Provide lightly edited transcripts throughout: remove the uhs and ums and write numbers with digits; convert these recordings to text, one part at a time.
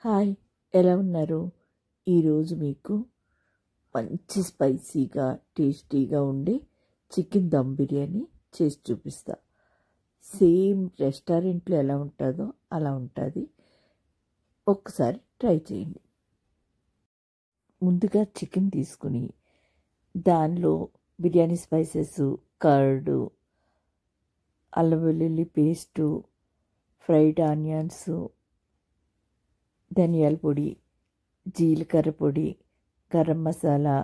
Hi, ఎలా ఉన్నారు? ఈరోజు మీకు మంచి స్పైసీగా టేస్టీగా ఉండే చికెన్ దమ్ బిర్యానీ చేసి చూపిస్తా. సేమ్ రెస్టారెంట్లో ఎలా ఉంటుందో అలా ఉంటుంది. ఒక్కసారి ట్రై చేయండి. ముందుగా చికెన్ తీసుకుని దానిలో బిర్యానీ స్పైసెస్, కర్డు, అల్లం వెల్లుల్లి పేస్టు, ఫ్రైడ్ ఆనియన్స్, ధనియాల పొడి, జీలకర్ర పొడి, గరం మసాలా,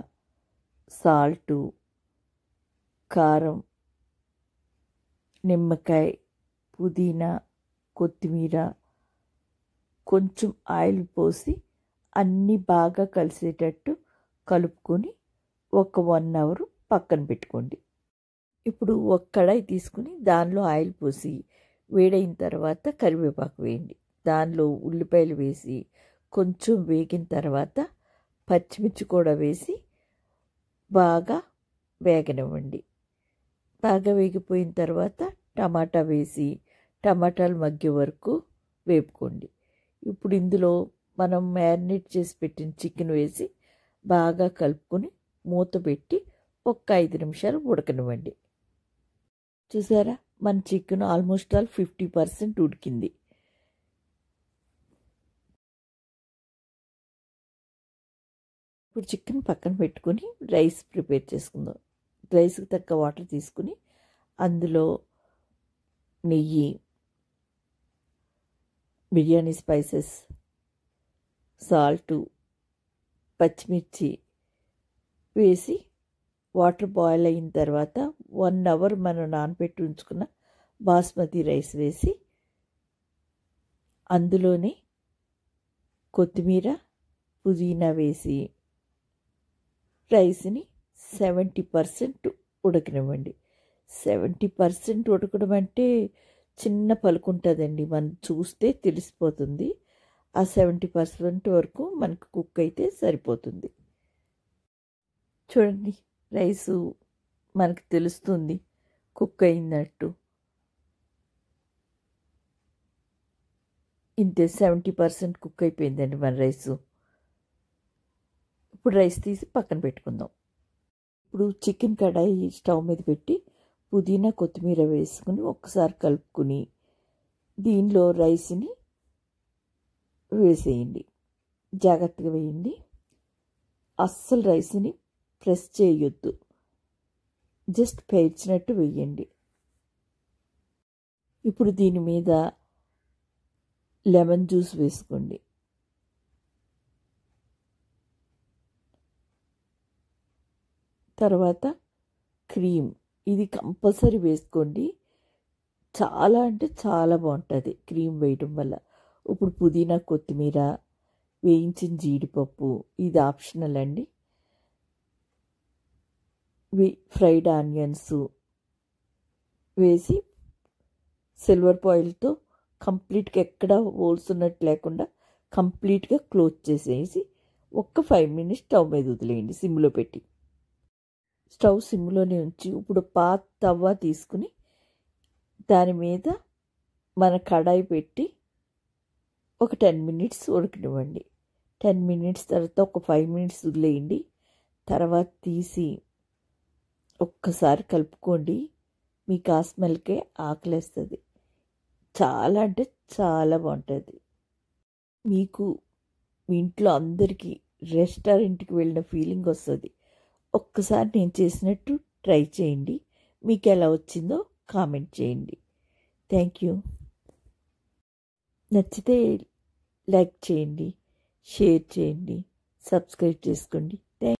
సాల్టు, కారం, నిమ్మకాయ, పుదీనా, కొత్తిమీర, కొంచెం ఆయిల్ పోసి అన్నీ బాగా కలిసేటట్టు కలుపుకొని ఒక 1 అవర్ పక్కన పెట్టుకోండి. ఇప్పుడు ఒక కడాయి తీసుకుని దానిలో ఆయిల్ పోసి వేడైన తర్వాత కరివేపాకు వేయండి. దానిలో ఉల్లిపాయలు వేసి కొంచెం వేగిన తర్వాత పచ్చిమిర్చి కూడా వేసి బాగా వేగనివ్వండి. బాగా వేగిపోయిన తర్వాత టమాటా వేసి టమాటాలు మగ్గే వరకు వేపుకోండి. ఇప్పుడు ఇందులో మనం మ్యారినేట్ చేసి పెట్టిన చికెన్ వేసి బాగా కలుపుకొని మూత పెట్టి ఒక 5 నిమిషాలు ఉడకనివ్వండి. చూసారా, మన చికెన్ ఆల్మోస్ట్ ఆల్ 50% ఉడికింది. ఇప్పుడు చికెన్ పక్కన పెట్టుకుని రైస్ ప్రిపేర్ చేసుకుందాం. రైస్కి తగ్గ వాటర్ తీసుకుని అందులో నెయ్యి, బిర్యానీ స్పైసెస్, సాల్టు, పచ్చిమిర్చి వేసి వాటర్ బాయిల్ అయిన తర్వాత 1 అవర్ మనం నానబెట్టి ఉంచుకున్న బాస్మతి రైస్ వేసి అందులోనే కొత్తిమీర, పుదీనా వేసి రైస్ని 70% ఉడకనివ్వండి. 70% ఉడకడం అంటే చిన్న పలుకు ఉంటుందండి, మనం చూస్తే తెలిసిపోతుంది. ఆ 70% వరకు మనకు కుక్ అయితే సరిపోతుంది. చూడండి, రైసు మనకు తెలుస్తుంది కుక్ అయినట్టు. ఇంతే, 70% కుక్ అయిపోయిందండి మన రైసు. ఇప్పుడు రైస్ తీసి పక్కన పెట్టుకుందాం. ఇప్పుడు చికెన్ కడాయి స్టవ్ మీద పెట్టి పుదీనా, కొత్తిమీర వేసుకుని ఒక్కసారి కలుపుకుని దీనిలో రైస్ని వేసేయండి. జాగ్రత్తగా వేయండి, అస్సలు రైస్ని ప్రెస్ చేయొద్దు, జస్ట్ పేర్చినట్టు వేయండి. ఇప్పుడు దీని మీద లెమన్ జ్యూస్ వేసుకోండి. తర్వాత క్రీమ్, ఇది కంపల్సరీ వేసుకోండి. చాలా అంటే చాలా బాగుంటుంది క్రీమ్ వేయడం వల్ల. ఇప్పుడు పుదీనా, కొత్తిమీర, వేయించిన జీడిపప్పు, ఇది ఆప్షనల్ అండి. ఫ్రైడ్ ఆనియన్స్ వేసి సిల్వర్ ఫాయిల్తో కంప్లీట్గా ఎక్కడ హోల్స్ ఉన్నట్టు లేకుండా కంప్లీట్గా క్లోజ్ చేసేసి ఒక్క 5 మినిట్స్ స్టవ్ మీద వదిలేయండి సిమ్లో పెట్టి. స్టవ్ సిమ్లోనే ఉంచి ఇప్పుడు పాత తవ్వ తీసుకుని దాని మీద మన కడాయి పెట్టి ఒక 10 మినిట్స్ ఉడకనివ్వండి. 10 మినిట్స్ తర్వాత ఒక 5 మినిట్స్ వదిలేయండి. తర్వాత తీసి ఒక్కసారి కలుపుకోండి. మీకు ఆ స్మెల్కే ఆకలేస్తుంది. చాలా అంటే చాలా బాగుంటుంది. మీకు మీ ఇంట్లో అందరికీ రెస్టారెంట్కి వెళ్ళిన ఫీలింగ్ వస్తుంది. ఒక్కసారి నేను చేసినట్టు ట్రై చేయండి. మీకు ఎలా వచ్చిందో కామెంట్ చేయండి. Thank you. నచ్చితే లైక్ చేయండి, షేర్ చేయండి, సబ్స్క్రైబ్ చేసుకోండి.